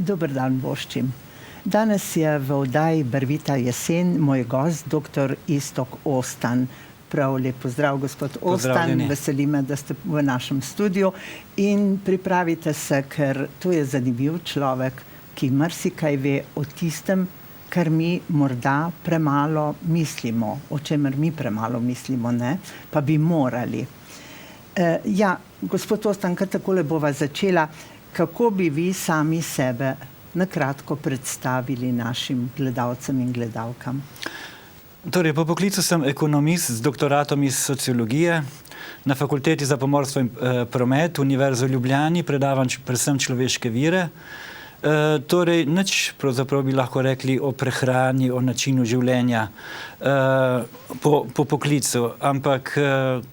Dober dan voščim. Danes je v oddaji Barvita jesen moj gost, dr. Iztok Ostan. Prav lep pozdrav, gospod Ostan. Veseli me, da ste v našem studiu in pripravite se, ker to je zanimiv človek, ki marsikaj ve o tistem, kar mi morda premalo mislimo, o čemer mi premalo mislimo, ne, pa bi morali. Gospod Ostan, kar takole bova začela, kako bi vi sami sebe na kratko predstavili našim gledalcem in gledalkam? Torej, po poklicu sem ekonomist z doktoratom iz sociologije na Fakulteti za pomorstvo in promet, Univerze v Ljubljani, predavam predvsem človeške vire. Torej, nič pravzaprav bi lahko rekli o prehrani, o načinu življenja po poklicu, ampak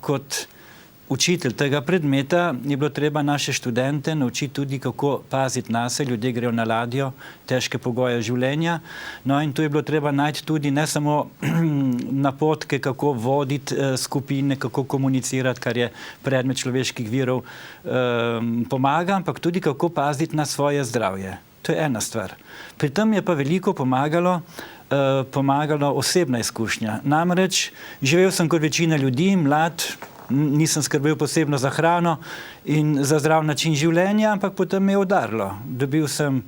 kot učitelj tega predmeta je bilo treba naše študente naučiti tudi, kako paziti nase. Ljudje grejo na ladjo, težke pogoje življenja. No in tu je bilo treba najti tudi ne samo napotke, kako voditi skupine, kako komunicirati, kar je predmet človeških virov pomaga, ampak tudi kako paziti na svoje zdravje. To je ena stvar. Pri tem je pa veliko pomagalo osebna izkušnja. Namreč živel sem kot večina ljudi, mlad, nisem skrbel posebno za hrano in za zdrav način življenja, ampak potem me je udarilo. Dobil sem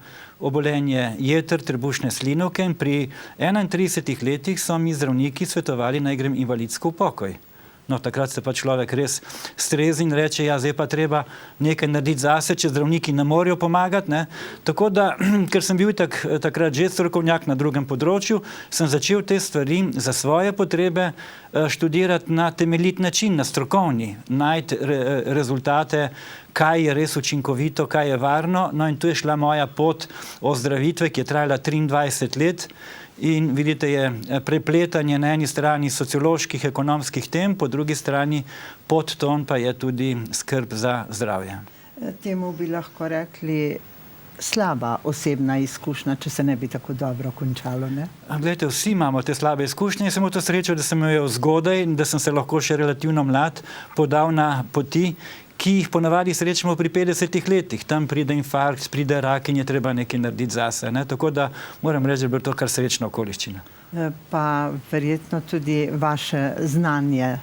obolenje jeter, trebušne slinavke in pri 31 letih so mi zdravniki svetovali, naj grem invalidsko v pokoj. No, takrat se pa človek res strezi in reče, zdaj pa treba nekaj narediti zase, če zdravniki ne morejo pomagati, ne. Tako da, ker sem bil takrat že strokovnjak na drugem področju, sem začel te stvari za svoje potrebe študirati na temeljit način, na strokovni, najti rezultate, kaj je res učinkovito, kaj je varno. No in tu je šla moja pot ozdravitve, ki je trajala 23 let. In vidite, je prepletanje na eni strani socioloških, ekonomskih tem, po drugi strani podton pa je tudi skrb za zdravje. Temu bi lahko rekli slaba osebna izkušnja, če se ne bi tako dobro končalo, ne? Glejte, vsi imamo te slabe izkušnje. Sem imel to srečo, da sem imel zgodaj in da sem se lahko še relativno mlad podal na poti, ki jih ponavadi srečamo pri 50 letih. Tam pride infarkt, pride rak in je treba nekaj narediti zase. Tako da moram reči, da je bilo to kar srečna okoliščina. Pa verjetno tudi vaše znanje,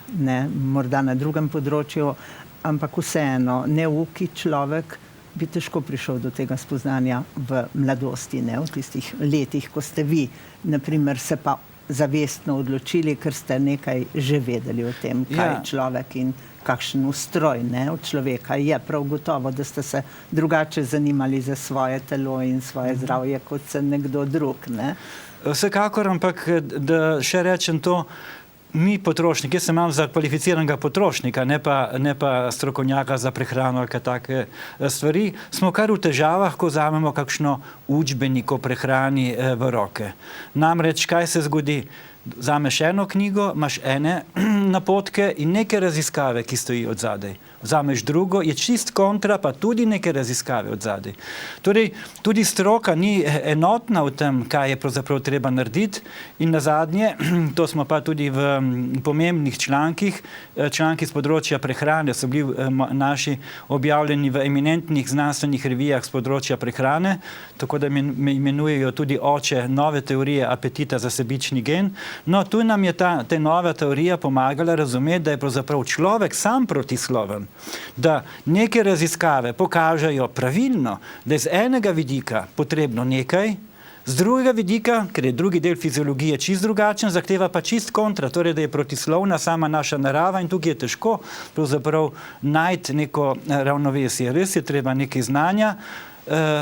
morda na drugem področju, ampak vseeno, neuki človek bi težko prišel do tega spoznanja v mladosti, v tistih letih, ko ste vi, naprimer, se pa zavestno odločili, ker ste nekaj že vedeli o tem, kaj je človek in kakšen ustroj od človeka. Je prav gotovo, da ste se drugače zanimali za svoje telo in svoje zdravje, kot se nekdo drug, ne? Vsekakor, ampak da še rečem to, mi potrošniki, jaz se imam za kvalificiranega potrošnika, ne pa strokovnjaka za prehrano ali kaj take stvari, smo kar v težavah, ko vzamemo kakšno učbenik o prehrani v roke. Namreč, kaj se zgodi? Vzameš eno knjigo, imaš ene napotke in neke raziskave, ki stoji od zadaj. Vzameš drugo, je čist kontra, pa tudi neke raziskave od zadaj. Torej, tudi stroka ni enotna v tem, kaj je pravzaprav treba narediti in nazadnje, to smo pa tudi v pomembnih člankih, članki z področja prehrane so bili naši objavljeni v eminentnih znanstvenih revijah z področja prehrane, tako da me imenujejo tudi oče nove teorije apetita za sebični gen. No, tu nam je ta nova teorija pomagala razumeti, da je pravzaprav človek sam protisloven, da neke raziskave pokažejo pravilno, da je z enega vidika potrebno nekaj, z drugega vidika, ker je drugi del fiziologije čist drugačen, zahteva pa čist kontra, torej da je protislovna sama naša narava in tukaj je težko pravzaprav najti neko ravnovesje. Res je treba nekaj znanja,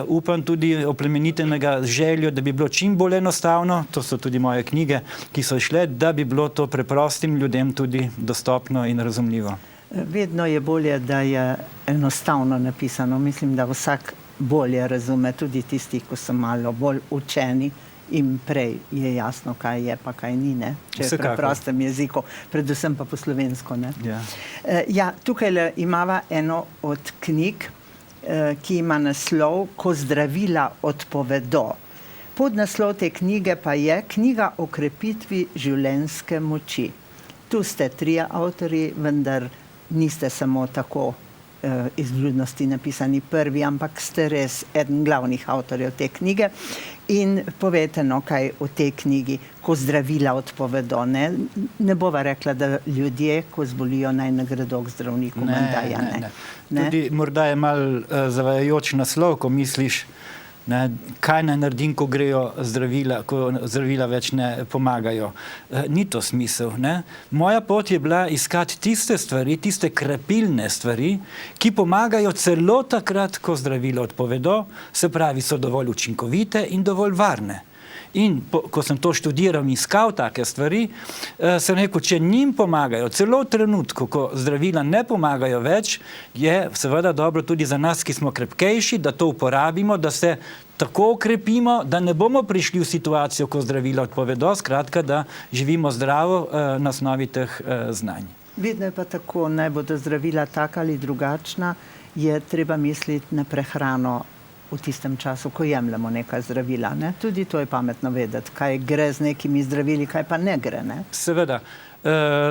upam tudi oplemenitenega željo, da bi bilo čim bolj enostavno, to so tudi moje knjige, ki so šle, da bi bilo to preprostim ljudem tudi dostopno in razumljivo. Vedno je bolje, da je enostavno napisano. Mislim, da vsak bolje razume, tudi tisti, ko so malo bolj učeni in prej je jasno, kaj je pa kaj ni, če je v preprostem jeziku, predvsem pa po slovensko. Tukaj imava eno od knjig, ki ima naslov Ko zdravila odpovedo. Podnaslov te knjige pa je Knjiga o krepitvi življenjske moči. Tu ste trije avtorji, vendar niste samo tako iz vljudnosti napisani prvi, ampak ste res eden glavnih avtorjev te knjige. In povejte, no, kaj o tej knjigi, ko zdravila odpovedo. Ne bova rekla, da ljudje, ko zbolijo, naj ne gredo k zdravniku. Ne. Tudi morda je malo zavajajoč naslov, ko misliš, kaj naj naredim, ko grejo zdravila, ko zdravila več ne pomagajo. Ni to smisel. Moja pot je bila iskati tiste stvari, tiste krepilne stvari, ki pomagajo celo takrat, ko zdravila odpovedo, se pravi, so dovolj učinkovite in dovolj varne. In ko sem to študiral in iskal take stvari, sem rekel, če njim pomagajo, celo v trenutku, ko zdravila ne pomagajo več, je seveda dobro tudi za nas, ki smo krepkejši, da to uporabimo, da se tako okrepimo, da ne bomo prišli v situacijo, ko zdravila odpovedo, skratka, da živimo zdravo na osnovi teh znanj. Vedno je pa tako, naj bodo zdravila taka ali drugačna, je treba misliti na prehrano v tistem času, ko jemljemo neka zdravila. Tudi to je pametno vedeti, kaj gre z nekimi zdravili, kaj pa ne gre. Seveda.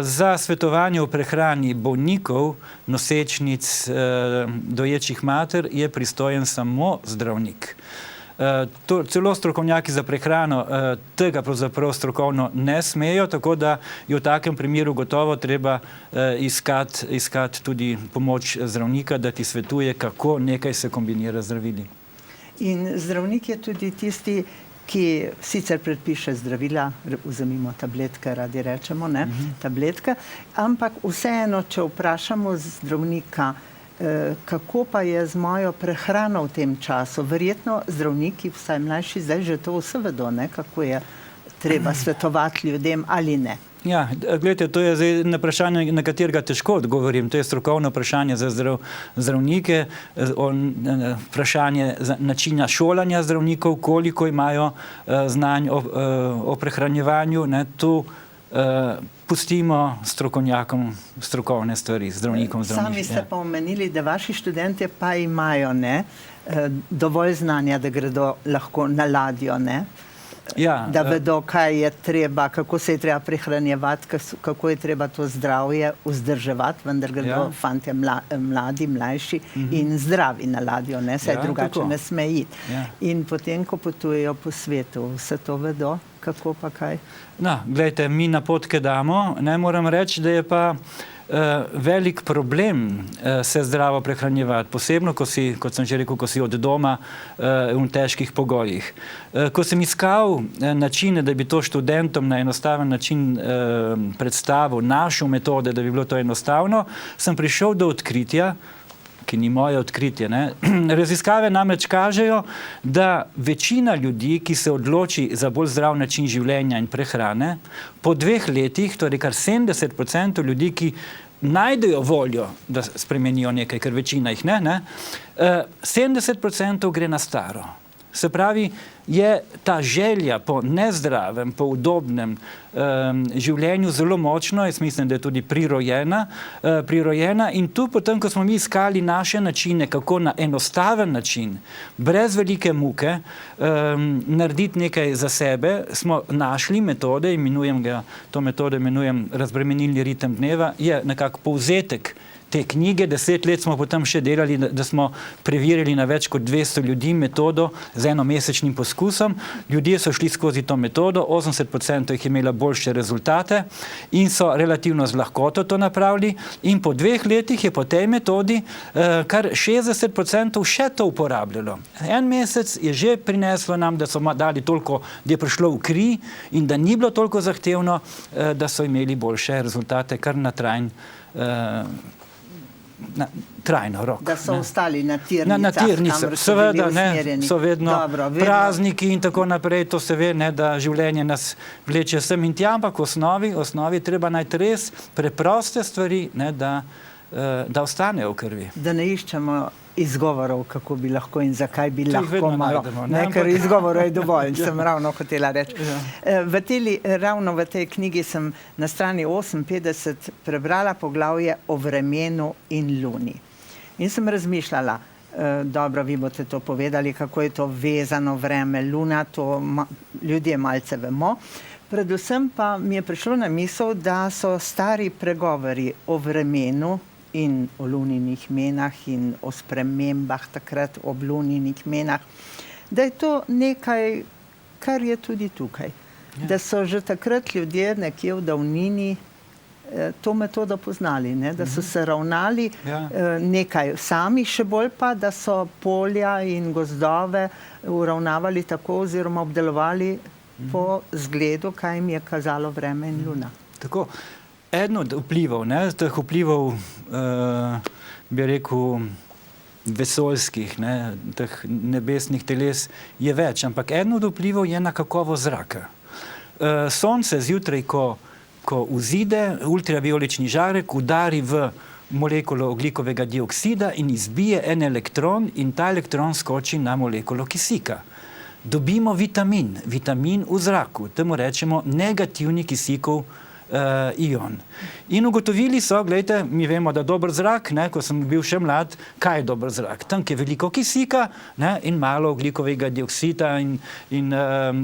Za svetovanje o prehrani bolnikov, nosečnic, doječih mater je pristojen samo zdravnik. Celo strokovnjaki za prehrano tega pravzaprav strokovno ne smejo, tako da je v takem primeru gotovo treba iskati tudi pomoč zdravnika, da ti svetuje, kako nekaj se kombinira z zdravili. In zdravnik je tudi tisti, ki sicer predpiše zdravila, vzemimo tabletke, radi rečemo, tabletke, ampak vseeno, če vprašamo zdravnika, kako pa je z mojo prehrano v tem času, verjetno zdravniki, vsaj mlajši, zdaj že to vse vedo, kako je treba svetovati ljudem ali ne. Ja, gledajte, to je zdaj vprašanje, na katerega težko odgovorim. To je strokovno vprašanje za zdravnike, vprašanje načina šolanja zdravnikov, koliko imajo znanj o prehranjevanju. Tu pustimo strokovnjakom strokovne stvari, zdravnikom. Sami ste pa omenili, da vaši študentje pa imajo dovolj znanja, da gredo lahko na ladjo, da vedo, kaj je treba, kako se je treba prehranjevati, kako je treba to zdravje vzdrževati, vendar gredo fantje mladi, mlajši in zdravi na ladjo, saj drugače ne sme iti. In potem, ko potujejo po svetu, vse to vedo, kako pa kaj? Gledajte, mi napotke damo, moram reči, da je pa velik problem se zdravo prehranjevati, posebno, kot sem že rekel, ko si od doma v težkih pogojih. Ko sem iskal načine, da bi to študentom na enostaven način predstavil, našel metode, da bi bilo to enostavno, sem prišel do odkritja, ki ni moje odkritje. Raziskave namreč kažejo, da večina ljudi, ki se odloči za bolj zdrav način življenja in prehrane, po 2 letih, torej kar 70% ljudi, ki najdejo voljo, da spremenijo nekaj, ker večina jih ne, 70% gre na staro. Se pravi, je ta želja po nezdravem, po udobnem življenju zelo močno, jaz mislim, da je tudi prirojena in tu potem, ko smo mi iskali naše načine, kako na enostaven način, brez velike muke, narediti nekaj za sebe, smo našli metode, to metodo imenujem razbremenilni ritem dneva, je nekako povzetek te knjige. 10 let smo potem še delali, da smo preverili na več kot 200 ljudi metodo z enomesečnim poskusom. Ljudje so šli skozi to metodo, 80% jih je imela boljše rezultate in so relativno z lahkoto to napravili in po 2 letih je po tej metodi kar 60% še to uporabljalo. 1 mesec je že prineslo nam, da so dali toliko, da je prišlo v kri in da ni bilo toliko zahtevno, da so imeli boljše rezultate, kar na trajno rok. Da so ostali na tirnicah, kamor so bili usmerjeni. So vedno prazniki in tako naprej, to se ve, da življenje nas vleče sem in tja, ampak v osnovi treba najti res preproste stvari, da ostanejo v krvi. Da ne iščemo izgovorov, kako bi lahko in zakaj bi lahko malo. Ker izgovorov je dovolj, sem ravno hotela reči. Ravno v tej knjigi sem na strani 58 prebrala poglavje o vremenu in luni. In sem razmišljala, dobro, vi boste to povedali, kako je to vezano vreme, luna, to ljudje malce vemo. Predvsem pa mi je prišlo na misel, da so stari pregovori o vremenu in o luninih menah in o spremembah takrat ob luninih menah, da je to nekaj, kar je tudi tukaj. Da so že takrat ljudje nekje v davnini to metodo poznali, ne? Da so se ravnali nekaj sami, še bolj pa, da so polja in gozdove uravnavali tako oziroma obdelovali po zgledu, kaj jim je kazalo vreme in luna. Tako, eden od vplivov, ne, teh vplivov, bi rekel, vesoljskih, ne, teh nebesnih teles je več, ampak eden od vplivov je na kakovost zraka. Sonce zjutraj, ko vzide, ultraviolični žarek udari v molekulo ogljikovega dioksida in izbije en elektron in ta elektron skoči na molekulo kisika. Dobimo vitamin v zraku, temu rečemo negativni kisikov ion. In ugotovili so, gledajte, mi vemo, da dober zrak, ne, ko sem bil še mlad, kaj je dober zrak? Tam je veliko kisika, ne, in malo ogljikovega dioksida in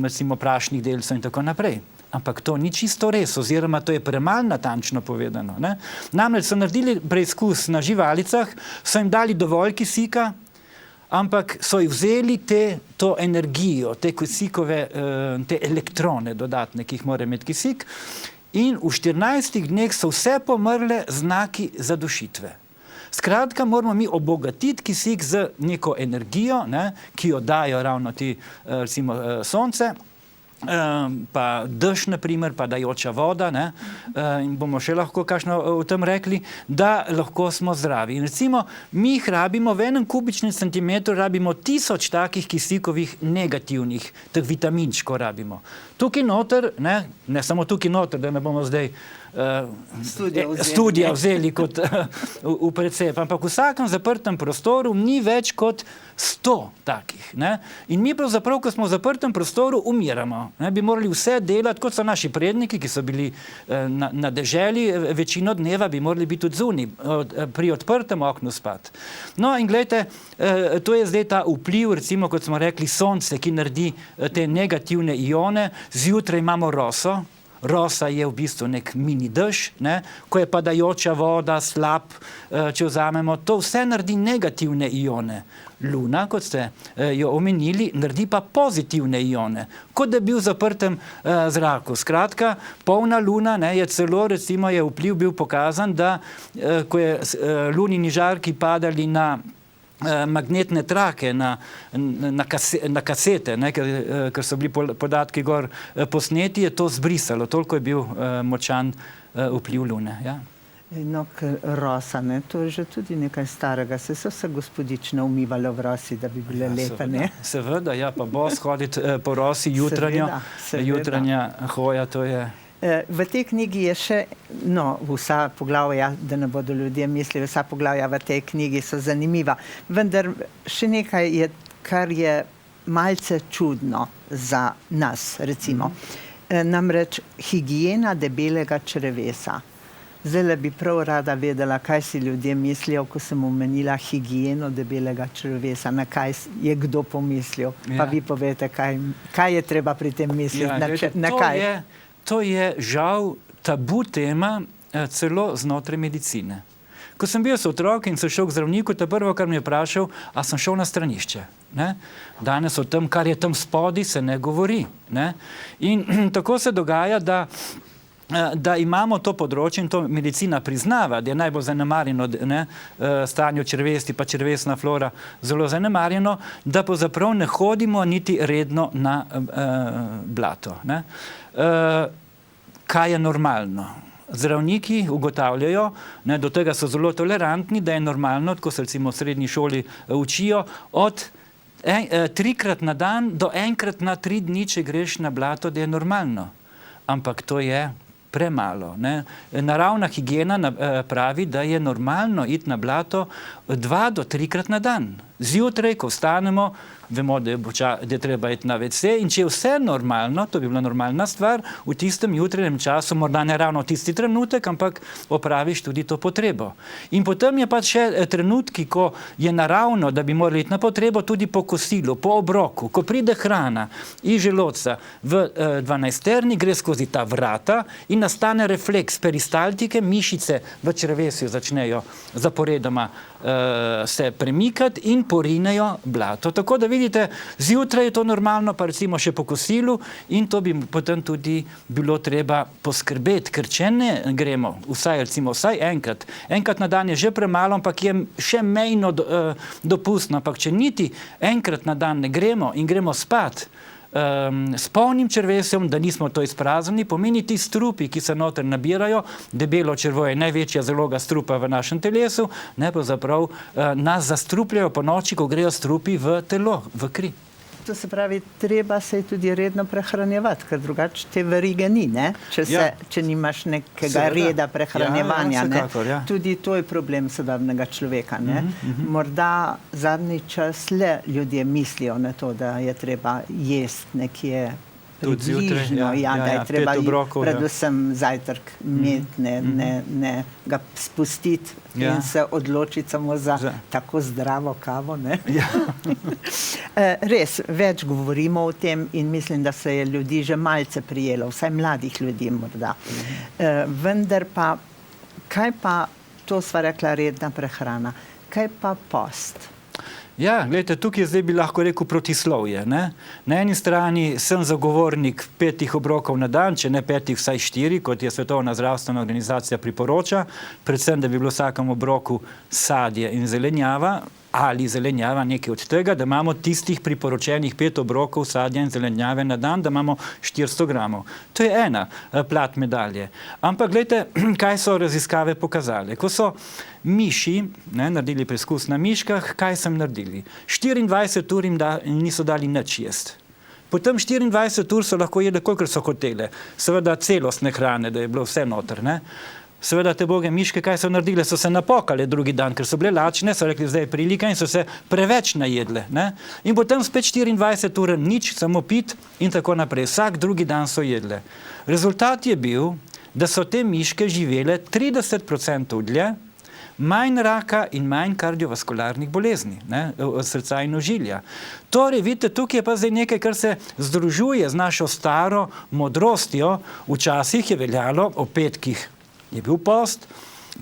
recimo prašnih delcev in tako naprej. Ampak to ni čisto res, oziroma to je premalo natančno povedano. Ne? Namreč so naredili preizkus na živalicah, so jim dali dovolj kisika, ampak so jih vzeli to energijo, te kisikove, te elektrone dodatne, ki jih mora imeti kisik, in v 14 dneh so vse pomrle znaki zadušitve. Skratka, moramo mi obogatiti kisik z neko energijo, ne, ki jo dajo ravno ti, recimo, sonce, pa dež, na primer, pa dajoča voda, ne, in bomo še lahko kakšno o tem rekli, da lahko smo zdravi. In recimo, mi jih rabimo v enem kubičnem centimetru, rabimo 1000 takih kisikovih negativnih, teh vitaminčkov rabimo. Tukaj noter, ne samo tukaj noter, da ne bomo zdaj studija vzeli kot v predsep, ampak v vsakem zaprtem prostoru ni več kot 100 takih. Ne? In mi pravzaprav, ko smo v zaprtem prostoru, umiramo. Ne? Bi morali vse delati, kot so naši predniki, ki so bili na deželi, večino dneva bi morali biti tudi zunaj, pri odprtem oknu spati. No in gledajte, to je zdaj ta vpliv, recimo, kot smo rekli, sonce, ki naredi te negativne ione, zjutraj imamo roso. Rosa je v bistvu nek mini dež, ne? Ko je padajoča voda, slab, če vzamemo, to vse naredi negativne ione. Luna, kot ste jo omenili, naredi pa pozitivne ione, kot da bi v zaprtem zraku. Skratka, polna luna, ne, je celo, recimo, je vpliv bil pokazan, da ko je lunini žarki padali na magnetne trake, na kasete, ne, ker so bili podatki gor posneti, je to zbrisalo. Toliko je bil močan vpliv lune. Ja. No, rosa, ne, to je že tudi nekaj starega. So se gospodične umivale v rosi, da bi bile lepe, ne? Seveda, ja, pa bos hoditi po rosi jutranja hoja, to je... V tej knjigi je še, no, vsa poglavja, da ne bodo ljudje mislili, vsa poglavja v tej knjigi so zanimiva, vendar še nekaj je, kar je malce čudno za nas, recimo. Namreč higiena debelega črevesa. Zdaj bi prav rada vedela, kaj si ljudje mislijo, ko sem omenila higieno debelega črevesa, na kaj je kdo pomislil. Pa vi povete, kaj je treba pri tem misliti, na kaj? To je žal tabu tema celo znotraj medicine. Ko sem bil otrok in sem šel k zdravniku, to prvo, kar mi je vprašal, a sem šel na stranišče. Ne? Danes o tem, kar je tam spodaj, se ne govori. Ne? In tako se dogaja, da imamo to področje in to medicina priznava, da je najbolj zanemarjeno stanje črevesti, pa črevesna flora zelo zanemarjeno, da pravzaprav ne hodimo niti redno na blato. Ne? Kaj je normalno? Zdravniki ugotavljajo, ne, do tega so zelo tolerantni, da je normalno, ko se recimo v srednji šoli učijo, od 3krat na dan do 1krat na 3 dni, če greš na blato, da je normalno. Ampak to je premalo. Ne? Naravna higiena pravi, da je normalno iti na blato 2 do 3krat na dan. Zjutraj, ko vstanemo, vemo, da je treba iti na WC in če je vse normalno, to bi bila normalna stvar, v tistem jutranjem času, morda ne ravno tisti trenutek, ampak opraviš tudi to potrebo. In potem je pa še trenutki, ko je naravno, da bi morali iti na potrebo tudi po kosilu, po obroku, ko pride hrana iz želodca v 12-terni, gre skozi ta vrata in nastane refleks peristaltike, mišice v črevesju začnejo zaporedoma se premikati in porinejo blato. Tako da vidite, zjutraj je to normalno, pa recimo še po kosilu, in to bi potem tudi bilo treba poskrbeti, ker če ne gremo, vsaj enkrat na dan je že premalo, ampak je še mejno dopustno, ampak če niti enkrat na dan ne gremo in gremo spat s polnim črvesjem, da nismo to izpraznili, pomeni ti strupi, ki se noter nabirajo, debelo črvo je največja zaloga strupa v našem telesu, ne pravzaprav nas zastrupljajo po noči, ko grejo strupi v telo, v kri. To se pravi, treba se tudi redno prehranjevati, ker drugače te verige ni, ne? Če nimaš nekega reda prehranjevanja. Vsekakor, ja. Tudi to je problem sodobnega človeka. Ne? Morda zadnji čas le ljudje mislijo na to, da je treba jesti nekje približno, da je treba predvsem zajtrk imeti, ne ga spustiti in se odločiti samo za tako zdravo kavo. Ne? Res, več govorimo o tem in mislim, da se je ljudi že malce prijelo, vsaj mladih ljudi morda. Vendar pa, kaj pa, to sva rekla redna prehrana, kaj pa post? Ja, gledajte, tukaj zdaj bi lahko rekel protislovje. Ne? Na eni strani sem zagovornik 5 obrokov na dan, če ne 5, vsaj 4, kot je Svetovna zdravstvena organizacija priporoča, predvsem, da bi bilo v vsakem obroku sadje in zelenjava, ali zelenjava nekaj od tega, da imamo tistih priporočenih 5 obrokov sadja in zelenjave na dan, da imamo 400 gramov. To je ena plat medalje. Ampak gledajte, kaj so raziskave pokazale. Ko so miši naredili preizkus na miškah, kaj sem naredili? 24 ur jim niso dali nič jesti. Potem 24 ur so lahko jedli, kolikor so hotele. Seveda celostne hrane, da je bilo vse noter, ne? Seveda te boge miške, kaj so naredile, so se napokale drugi dan, ker so bile lačne, so rekli, zdaj je prilika in so se preveč najedle. Ne? In potem spet 24 ur nič, samo pit in tako naprej. Vsak drugi dan so jedle. Rezultat je bil, da so te miške živele 30% dlje, manj raka in manj kardiovaskularnih bolezni, srca in ožilja. Torej, vidite, tukaj je pa zdaj nekaj, kar se združuje z našo staro modrostjo. Včasih je veljalo o petkih je bil post,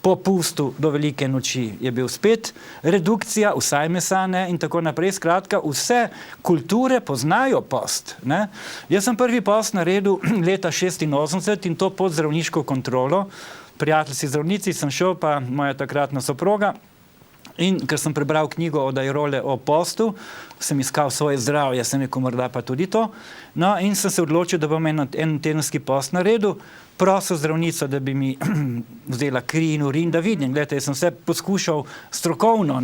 po pustu do velike noči je bil spet redukcija, vsaj mesa in tako naprej. Skratka, vse kulture poznajo post. Ne? Jaz sem prvi post naredil leta 86 in to pod zdravniško kontrolo. Prijateljci zdravnici sem šel, pa moja takratna soproga. In ker sem prebral knjigo od Ajrole o postu, sem iskal svoje zdravje, sem rekel, morda pa tudi to. No, in sem se odločil, da bom en tedenski post naredil. Prosil zdravnico, da bi mi vzela kri in urin, da vidim. Gledajte, jaz sem vse poskušal strokovno,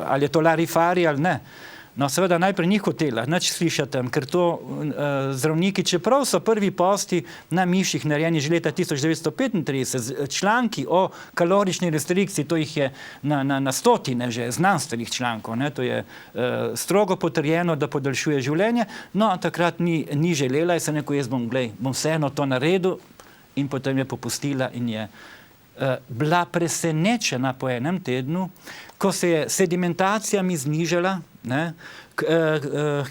ali je to larifari ali ne. No, seveda najprej ni hotela, nič slišati, ker to zdravniki, čeprav so prvi posti na miših narejeni že leta 1935, članki o kalorični restrikciji, to jih je na stotine že znanstvenih člankov, to je strogo potrjeno, da podaljšuje življenje, no, takrat ni želela in sem rekel, jaz bom vseeno to naredil in potem je popustila in je bila presenečena po enem tednu, ko se je sedimentacija mi znižala,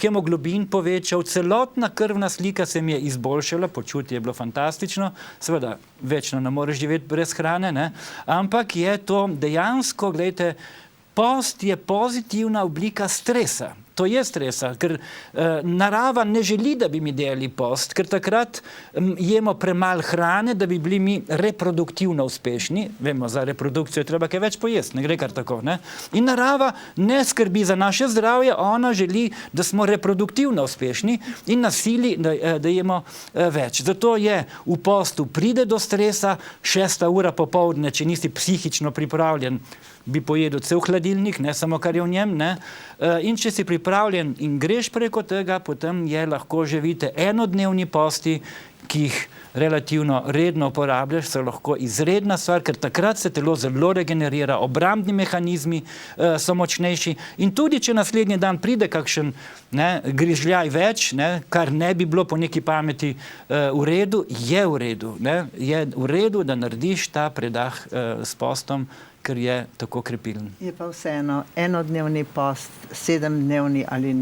hemoglobin povečal, celotna krvna slika se mi je izboljšala, počutje je bilo fantastično, seveda večno ne moreš živeti brez hrane, ampak je to dejansko, gledajte, post je pozitivna oblika stresa. To je stresa, ker narava ne želi, da bi mi delali post, ker takrat jemo premalo hrane, da bi bili mi reproduktivno uspešni. Vemo, za reprodukcijo je treba kaj več pojesti, ne gre kar tako. Ne? In narava ne skrbi za naše zdravje, ona želi, da smo reproduktivno uspešni in nasili, da jemo več. Zato je v postu pride do stresa, 6. ura popoldne, če nisi psihično pripravljen, bi pojedel cel hladilnik, ne samo kar je v njem, in če si pripravljen in greš preko tega, potem je lahko že vidite enodnevni posti, ki jih relativno redno uporabljaš, so lahko izredna stvar, ker takrat se telo zelo regenerira, obrambni mehanizmi so močnejši in tudi, če naslednji dan pride kakšen grižljaj več, kar ne bi bilo po neki pameti v redu, je v redu, da narediš ta predah s postom, ker je tako krepilen. Je pa vseeno enodnevni post, 7-dnevni ali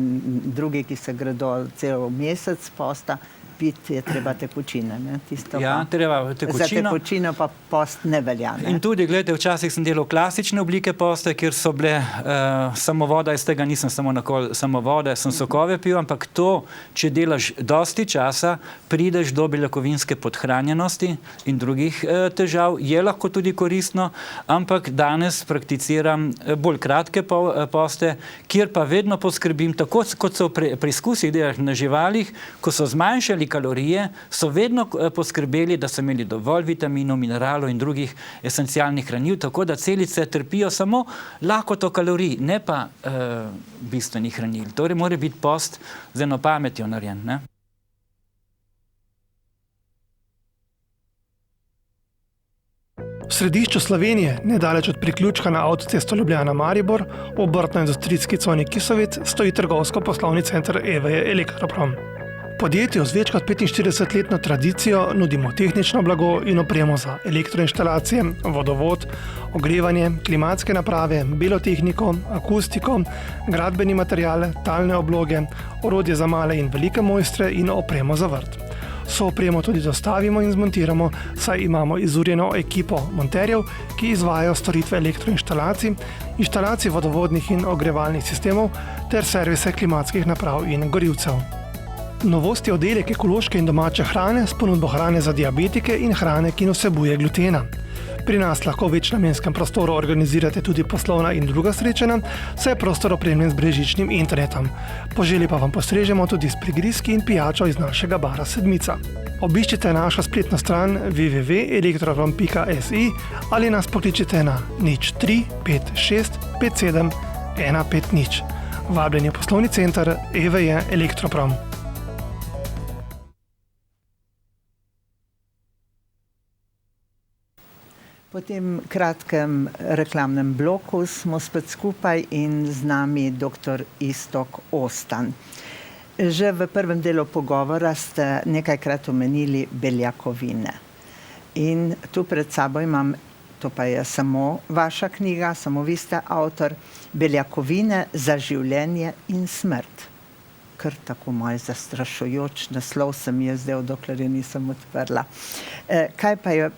drugi, ki se gredo cel mesec posta, piti, je treba tekočine. Ne? Tisto Ja, pa, treba tekočino. za tekočino pa post ne velja. Ne? In tudi, gledajte, včasih sem delal klasične oblike poste, kjer so bile samo voda, iz tega nisem samo vode, sem sokove pil, ampak to, če delaš dosti časa, prideš do beljakovinske podhranjenosti in drugih težav, je lahko tudi koristno, ampak danes prakticiram bolj kratke poste, kjer pa vedno poskrbim, tako kot so v preizkusih delali na živalih, ko so zmanjšali kalorije, so vedno poskrbeli, da so imeli dovolj vitaminov, mineralov in drugih esencialnih hranil, tako da celice trpijo samo lakoto kalorij, ne pa bistvenih hranil. Torej mora biti post z eno pametjo narejen, ne? V središču Slovenije, nedaleč od priključka na avtocesto Ljubljana-Maribor, v obrtno-industrijski coni Kisovec, stoji trgovsko-poslovni center EVE Elektroprom. Podjetju z več kot 45-letno tradicijo nudimo tehnično blago in opremo za elektroinštalacije, vodovod, ogrevanje, klimatske naprave, belotehniko, akustiko, gradbeni material, talne obloge, orodje za male in velike mojstre in opremo za vrt. So opremo tudi dostavimo in zmontiramo, saj imamo izurjeno ekipo monterjev, ki izvajajo storitve elektroinštalacij, inštalacij vodovodnih in ogrevalnih sistemov ter servise klimatskih naprav in gorivcev. Novost je oddelek ekološke in domače hrane s ponudbo hrane za diabetike in hrane, ki ne vsebuje glutena. Pri nas lahko v večnamenskem prostoru organizirate tudi poslovna in druga srečanja, saj je prostor opremljen z brezžičnim internetom. Po želji pa vam postrežemo tudi s prigrizki in pijačo iz našega bara Sedmica. Obiščite našo spletno stran www.elektroprom.si ali nas pokličite na 03 56 57 150. Vabljen je poslovni center EVE Elektroprom. Po tem kratkem reklamnem bloku smo spet skupaj in z nami dr. Iztok Ostan. Že v prvem delu pogovora ste nekajkrat omenili beljakovine. In tu pred sabo imam, to pa je samo vaša knjiga, samo vi ste avtor, Beljakovine za življenje in smrt. Kar tako moj zastrašujoč naslov se mi je zdel, dokler je nisem odprla. Kaj pa je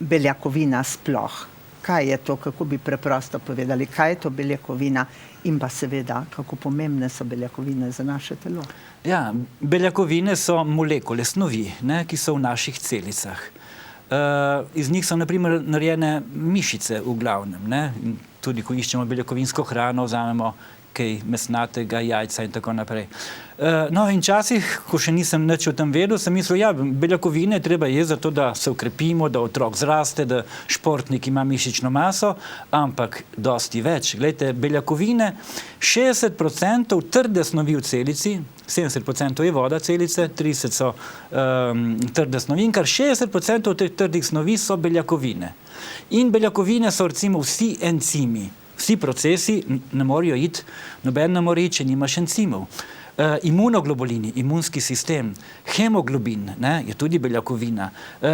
beljakovina sploh? Kaj je to, kako bi preprosto povedali, kaj je to beljakovina in pa seveda, kako pomembne so beljakovine za naše telo? Ja, beljakovine so molekule, snovi, ne, ki so v naših celicah. Iz njih so na primer narejene mišice v glavnem, ne? In tudi ko iščemo beljakovinsko hrano, vzamemo kaj mesnatega, jajca in tako naprej. No in časih, ko še nisem nič o tem vedel, sem mislil, ja, beljakovine treba je zato, da se ukrepimo, da otrok zraste, da športnik ima mišično maso, ampak dosti več. Glejte, beljakovine, 60% trde snovi v celici, 70% je voda celice, 30% so trde snovi in kar 60% teh trdih snovi so beljakovine. In beljakovine so recimo vsi encimi. Vsi procesi ne morejo iti, noben ne more iti, če nimaš encimov. Imunoglobulini, imunski sistem, hemoglobin, ne, je tudi beljakovina.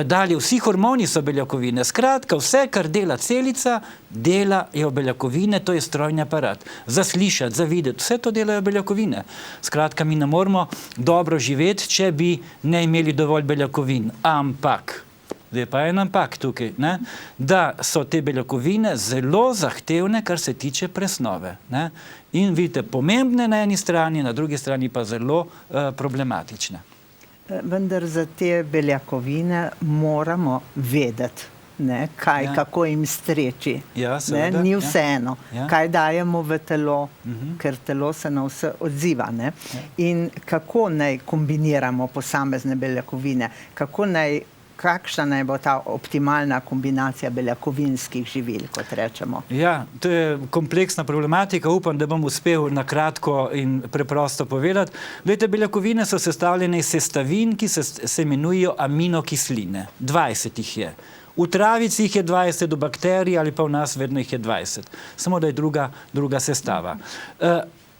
Dalje, vsi hormoni so beljakovine. Skratka, vse, kar dela celica, delajo beljakovine, to je strojni aparat. Za slišati, za videti, vse to delajo beljakovine. Skratka, mi ne moramo dobro živeti, če bi ne imeli dovolj beljakovin. Ampak, zdaj pa en ampak tukaj, ne, da so te beljakovine zelo zahtevne, kar se tiče presnove. Ne. In vidite, pomembne na eni strani, na drugi strani pa zelo problematične. Vendar za te beljakovine moramo vedeti, ne, kaj, kako jim streči. Ja, seveda, ni vseeno, kaj dajemo v telo, ker telo se na vse odziva. Ne. In kako naj kombiniramo posamezne beljakovine, kakšna naj bo ta optimalna kombinacija beljakovinskih živil, kot rečemo? Ja, to je kompleksna problematika. Upam, da bom uspel na kratko in preprosto povedati. Glejte, beljakovine so sestavljene iz sestavin, ki se imenujejo aminokisline. 20 jih je. V travici jih je 20, v bakteriji ali pa v nas vedno jih je 20. Samo da je druga sestava.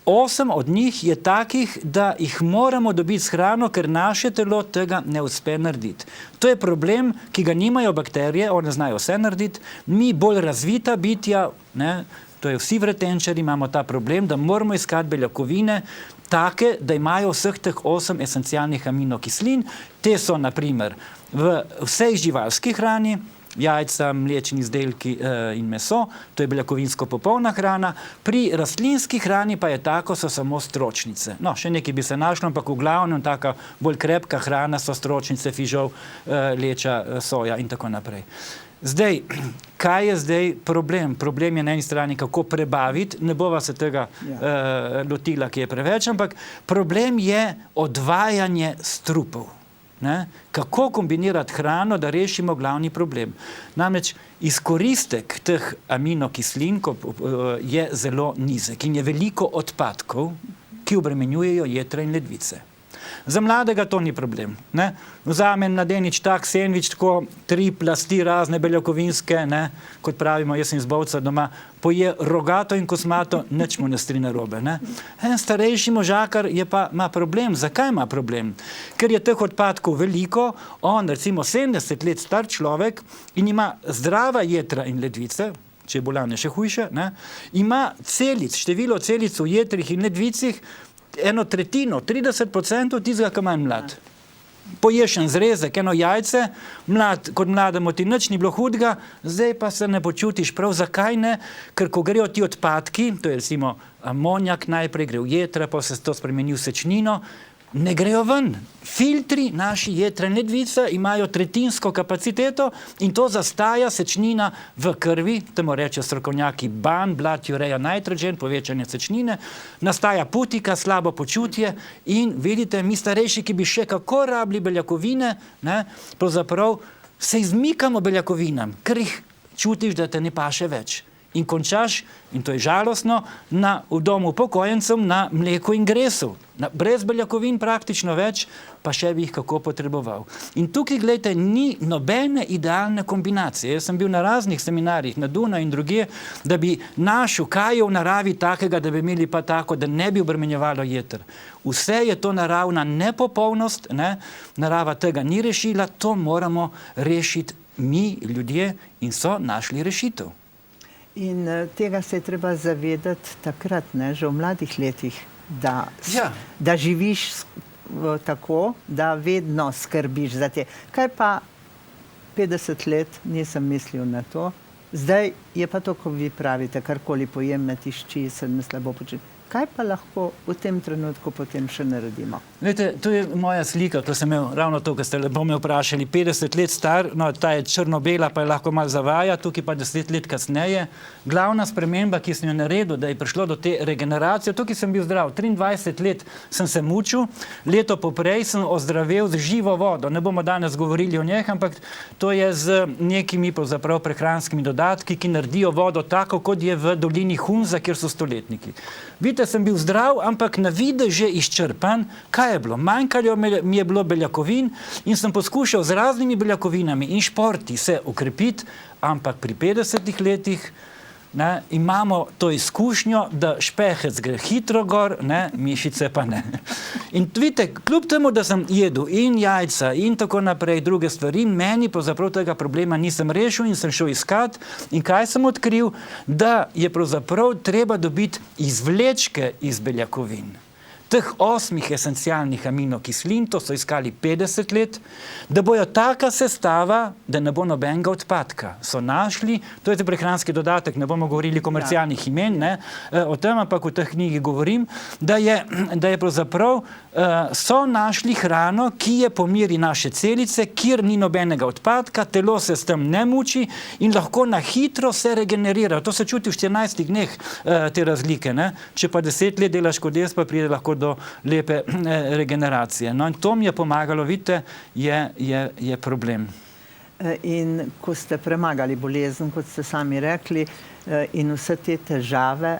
8 od njih je takih, da jih moramo dobiti s hrano, ker naše telo tega ne uspe narediti. To je problem, ki ga nimajo bakterije, one znajo vse narediti, mi bolj razvita bitja, ne, to je vsi vretenčari, imamo ta problem, da moramo iskati beljakovine take, da imajo vseh teh 8 esencialnih aminokislin. Te so na primer v vsej živalski hrani, jajca, mlečni izdelki in meso, to je beljakovinsko popolna hrana. Pri rastlinski hrani pa je tako, so samo stročnice. No, še nekaj bi se našlo, ampak v glavnem taka bolj krepka hrana so stročnice, fižol, leča, soja in tako naprej. Zdaj, kaj je zdaj problem? Problem je na eni strani, kako prebaviti, ne bova se tega lotila, ki je preveč, ampak problem je odvajanje strupov. Ne? Kako kombinirati hrano, da rešimo glavni problem. Namreč izkoristek teh aminokislin je zelo nizek in je veliko odpadkov, ki obremenjujejo jetra in ledvice. Za mladega to ni problem. Ne? Vzamem na denič tak sendvič, tako 3 plasti razne beljakovinske, ne? Kot pravimo, jaz sem iz Bovca doma, poje rogato in kosmato, nič mu ne stri narobe. Ne? En starejši možakar ima problem. Zakaj ima problem? Ker je teh odpadkov veliko, on recimo 70 let star človek in ima zdrava jetra in ledvice, če je bolan je še hujše, ne? Ima celic, število celic v jetrih in ledvicih 1/3, 30% tistega, ki manj mlad. Poješ en zrezek, eno jajce, kot mlademu ti nič ni bilo hudega, zdaj pa se ne počutiš prav. Zakaj ne? Ker ko grejo ti odpadki, to je recimo amonjak najprej gre v jetra, pa se to spremeni v sečnino, ne grejo ven. Filtri naši jetra in ledvice imajo tretjinsko kapaciteto in to zastaja sečnina v krvi, temu reče strokovnjaki BAN, blood urea nitrogen, povečanje sečnine, nastaja putika, slabo počutje in vidite, mi starejši, ki bi še kako rabili beljakovine, ne, pravzaprav se izmikamo beljakovinam, ker jih čutiš, da te ne paše več. In končaš, in to je žalostno, v domu upokojencev na mleku in gresu. Brez beljakovin praktično več, pa še bi jih kako potreboval. In tukaj, gledajte, ni nobene idealne kombinacije. Jaz sem bil na raznih seminarjih, na Dunaju in drugje, da bi našel, kaj je v naravi takega, da bi imeli pa tako, da ne bi obremenjevalo jeter. Vse je to naravna nepopolnost, ne? Narava tega ni rešila, to moramo rešiti mi, ljudje, in so našli rešitev. In tega se je treba zavedati takrat, ne, že v mladih letih, da živiš tako, da vedno skrbiš za te. Kaj pa 50 let nisem mislil na to, zdaj je pa to, ko vi pravite, karkoli pojem, me tišči, se me slabo počutim. Kaj pa lahko v tem trenutku potem še naredimo? Glejte, to je moja slika, ko sem imel ravno to, kar ste lepo me vprašali, 50 let star, no ta je črno-bela, pa je lahko malo zavaja, tukaj pa 10 let kasneje. Glavna sprememba, ki sem jo naredil, da je prišlo do te regeneracije, tukaj sem bil zdrav, 23 let sem se mučil, leto poprej sem ozdravel z živo vodo, ne bomo danes govorili o njih, ampak to je z nekimi pravzaprav prehranskimi dodatki, ki naredijo vodo tako, kot je v dolini Hunza, kjer so stoletniki. Vidite, sem bil zdrav, ampak na vide že izčrpan. Kaj je bilo? Manjkalo mi je bilo beljakovin in sem poskušal z raznimi beljakovinami in športi se okrepiti, ampak pri 50 letih ne, imamo to izkušnjo, da špehec gre hitro gor, ne, mišice pa ne. In vidite, kljub temu, da sem jedel in jajca in tako naprej, druge stvari, meni pravzaprav tega problema nisem rešil in sem šel iskat. In kaj sem odkril? Da je pravzaprav treba dobiti izvlečke iz beljakovin. Teh 8 esencialnih aminokislin, to so iskali 50 let, da bojo taka sestava, da ne bo nobenega odpadka. So našli, to je prehranski dodatek, ne bomo govorili komercialnih imen, ne, o tem, ampak v teh knjigi govorim, da je pravzaprav so našli hrano, ki je pomiri naše celice, kjer ni nobenega odpadka, telo se s tem ne muči in lahko na hitro se regenerira. To se čuti v 14 dneh te razlike, ne. Če pa 10 let delaš kot jaz, pa pride lahko do lepe regeneracije. No, in to mi je pomagalo, vidite, je problem. In ko ste premagali bolezen, kot ste sami rekli, in vse te težave,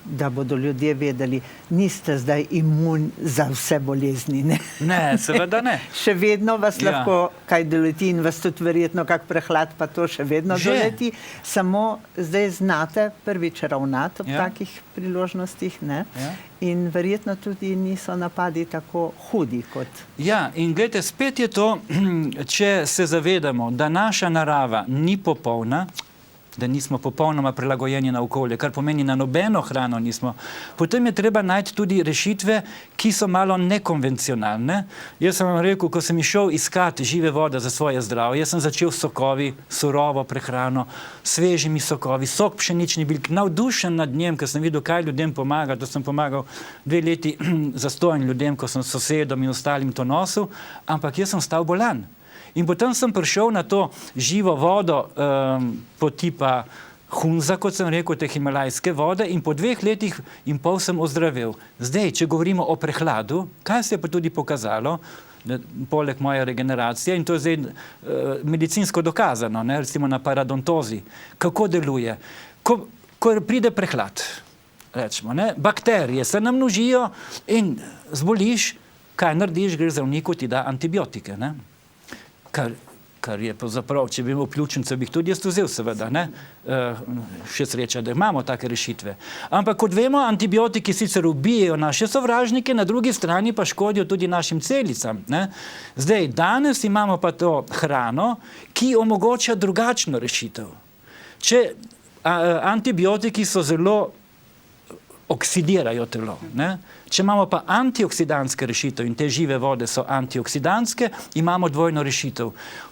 da bodo ljudje vedeli, niste zdaj imun za vse bolezni, ne? Ne, seveda ne. Še vedno vas lahko kaj doleti in vas tudi verjetno kak prehlad, pa to še vedno doleti. Samo zdaj znate prvič ravnati ob takih priložnostih, ne? In verjetno tudi niso napadi tako hudi kot... Ja, in gledajte, spet je to, če se zavedamo, da naša narava ni popolna, da nismo popolnoma prilagojeni na okolje, kar pomeni, na nobeno hrano nismo. Potem je treba najti tudi rešitve, ki so malo nekonvencionalne. Jaz sem vam rekel, ko sem išel iskati žive vode za svoje zdravje, jaz sem začel s sokovi, surovo prehrano, svežimi sokovi, sok pšenični bilk, navdušen nad njem, ker sem videl, kaj ljudem pomaga. To sem pomagal 2 leti zastojen ljudem, ko sem s sosedom in ostalim to nosil, ampak jaz sem stal bolan. In potem sem prišel na to živo vodo po tipa Hunza, kot sem rekel, te himalajske vode, in po 2 letih in pol sem ozdravel. Zdaj, če govorimo o prehladu, kaj se je pa tudi pokazalo, poleg moje regeneracije, in to je zdaj medicinsko dokazano, ne, recimo na paradontozi, kako deluje. Ko pride prehlad, rečemo, ne, bakterije se namnožijo in zboliš, kaj narediš, gre zdravniku, ti da antibiotike, ne. Kar je pravzaprav, če bi imel pljučnico, bi jih tudi jaz vzel, seveda, ne? Še sreča, da imamo take rešitve. Ampak kot vemo, antibiotiki sicer ubijajo naše sovražnike, na drugi strani pa škodijo tudi našim celicam, ne? Zdaj, danes imamo pa to hrano, ki omogoča drugačno rešitev. Antibiotiki so zelo oksidirajo telo, ne? Če imamo pa antioksidantske rešitev, in te žive vode so antioksidantske, imamo dvojno rešitev.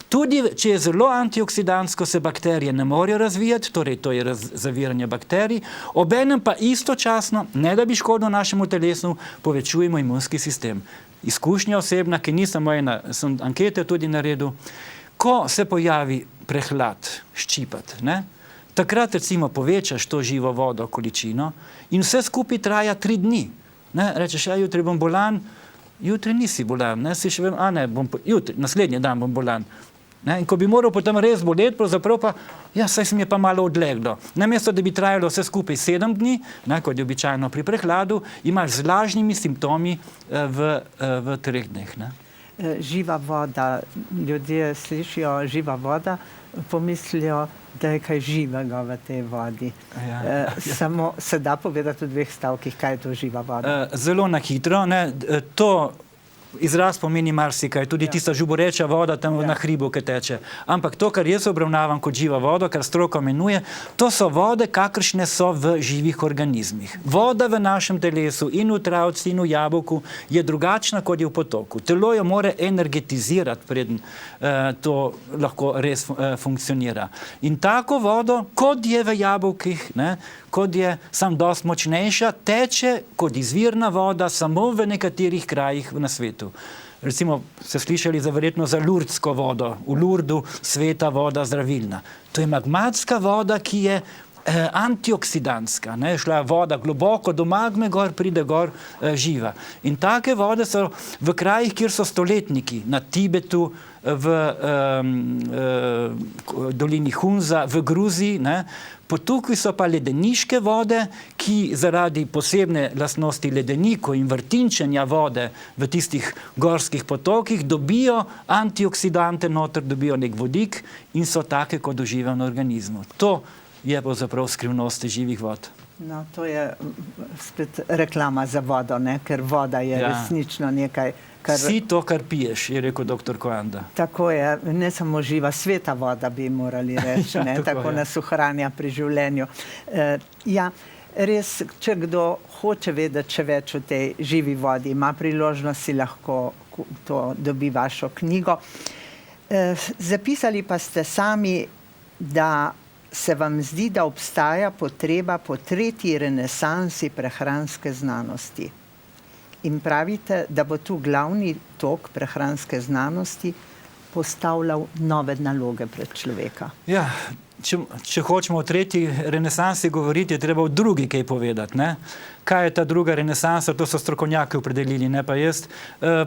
Tudi, če je zelo antioksidantsko, se bakterije ne morejo razvijati, torej to je zaviranje bakterij, obenem pa istočasno, ne da bi škodilo našemu telesu, povečujemo imunski sistem. Izkušnja osebna, ki nisem ena, sem ankete tudi naredil, ko se pojavi prehlad, ščipat, ne? Takrat recimo povečaš to živo vodo količino in vse skupaj traja 3 dni. Ne? Rečeš, ja, jutri bom bolan, jutri nisi bolan, ne? Si še vem, jutri, naslednji dan bom bolan. Ne? In ko bi moral potem res boleti, pravzaprav pa, ja, saj se mi je pa malo odleglo. Namesto, da bi trajalo vse skupaj 7 dni, ne, kot je običajno pri prehladu, imaš z lažnimi simptomi v 3 dneh. Ne? Živa voda, ljudje slišijo živa voda, pomislijo, da je kaj živega v tej vodi. Ja. Samo se da povedati v 2 stavkih, kaj je to živa voda? Zelo na hitro, ne, to izraz pomeni marsikaj, tudi tista žuboreča voda tam na hribu, ki teče. Ampak to, kar jaz obravnavam kot živa voda, kar stroka imenuje, to so vode, kakršne so v živih organizmih. Voda v našem telesu in v travci in v jabolku je drugačna, kot je v potoku. Telo jo mora energetizirati, preden to lahko res funkcionira. In tako vodo, kot je v jabolkih, ne, kot je sam dosti močnejša, teče kot izvirna voda samo v nekaterih krajih na svetu. Recimo, ste slišali verjetno za lurdsko vodo. V Lurdu sveta voda zdravilna. To je magmatska voda, ki je antioksidantska. Ne? Šla je voda globoko do magme, gor pride gor živa. In take vode so v krajih, kjer so stoletniki, na Tibetu, v dolini Hunza, v Gruziji, ne? Tukaj so pa ledeniške vode, ki zaradi posebne lastnosti ledenikov in vrtinčenja vode v tistih gorskih potokih dobijo antioksidante noter, dobijo nek vodik in so take kot v živem organizmu. To je pravzaprav skrivnost živih vod. No, to je spet reklama za vodo, ne? Ker voda je resnično nekaj, kar... Si to, kar piješ, je rekel dr. Koanda. Tako je, ne samo živa, sveta voda bi morali reči, ne? Tako nas ohranja pri življenju. Ja, res, če kdo hoče vedeti še več o tej živi vodi, ima priložnost, si lahko to dobi vašo knjigo. Zapisali pa ste sami, da se vam zdi, da obstaja potreba po 3. renesansi prehranske znanosti. In pravite, da bo tu glavni tok prehranske znanosti postavljal nove naloge pred človeka. Ja, če hočemo o 3. renesansi govoriti, je treba o drugi kaj povedati, ne? Kaj je ta druga renesansa, to so strokovnjaki opredelili, ne pa jaz.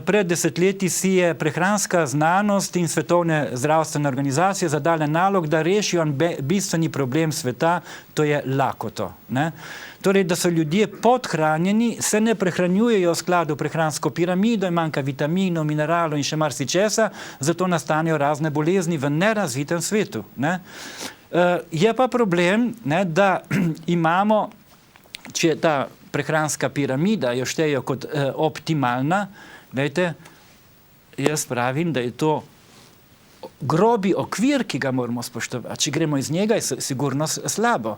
Pred desetletji si je prehranska znanost in svetovne zdravstvene organizacije zadale nalog, da rešijo bistveni problem sveta, to je lakoto, ne? Torej, da so ljudje podhranjeni, se ne prehranjujejo v skladu prehransko piramido, manjka vitaminov, mineralov in še marsičesa, zato nastanejo razne bolezni v nerazvitem svetu, ne? Je pa problem, ne, da imamo, če ta prehranska piramida jo štejo kot optimalna, dajte, jaz pravim, da je to grobi okvir, ki ga moramo spoštovati. Če gremo iz njega, je sigurno slabo.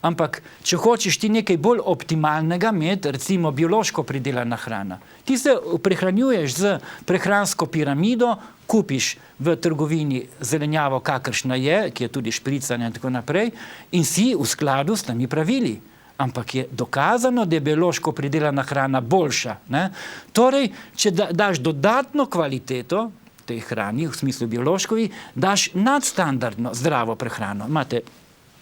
Ampak, če hočeš ti nekaj bolj optimalnega imeti, recimo biološko pridelana hrana, ti se prehranjuješ z prehransko piramido, kupiš v trgovini zelenjavo, kakršna je, ki je tudi špricana in tako naprej, in si v skladu s temi pravili. Ampak je dokazano, da je biološko pridelana hrana boljša. Ne? Torej, če daš dodatno kvaliteto tej hrani, v smislu biološkovi, daš nadstandardno zdravo prehrano. Imate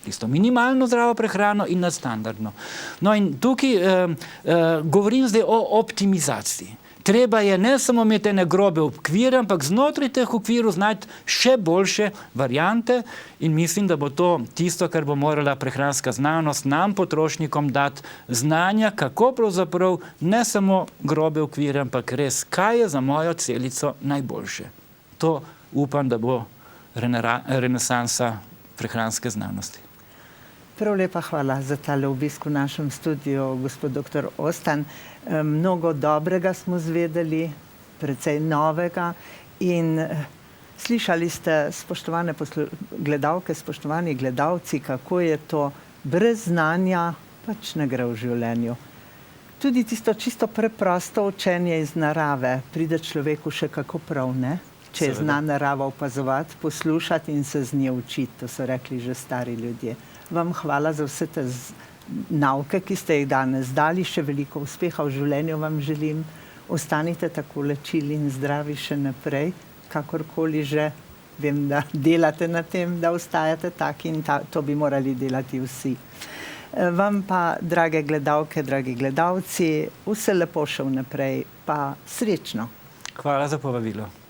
tisto minimalno zdravo prehrano in nadstandardno. No in tukaj govorim zdaj o optimizaciji. Treba je ne samo imeti ene grobe okvire, ampak znotraj teh okvirov znati še boljše variante in mislim, da bo to tisto, kar bo morala prehranska znanost nam, potrošnikom, dati znanja, kako pravzaprav ne samo grobe okvire, ampak res, kaj je za mojo celico najboljše. To upam, da bo renesansa prehranske znanosti. Prav lepa hvala za tale obisk v našem studiu, gospod dr. Ostan. Mnogo dobrega smo zvedeli, precej novega in slišali ste, spoštovane gledalke, spoštovani gledalci, kako je to brez znanja pač ne gre v življenju. Tudi tisto čisto preprosto učenje iz narave pride človeku še kako prav, ne? Če zna naravo opazovati, poslušati in se z nje učiti, to so rekli že stari ljudje. Vam hvala za vse te nauke, ki ste jih danes dali, še veliko uspeha v življenju vam želim. Ostanite tako lečili in zdravi še naprej, kakorkoli že. Vem, da delate na tem, da ostajate taki in to bi morali delati vsi. Vam pa, drage gledalke, dragi gledalci, vse lepo še vnaprej, pa srečno. Hvala za povabilo.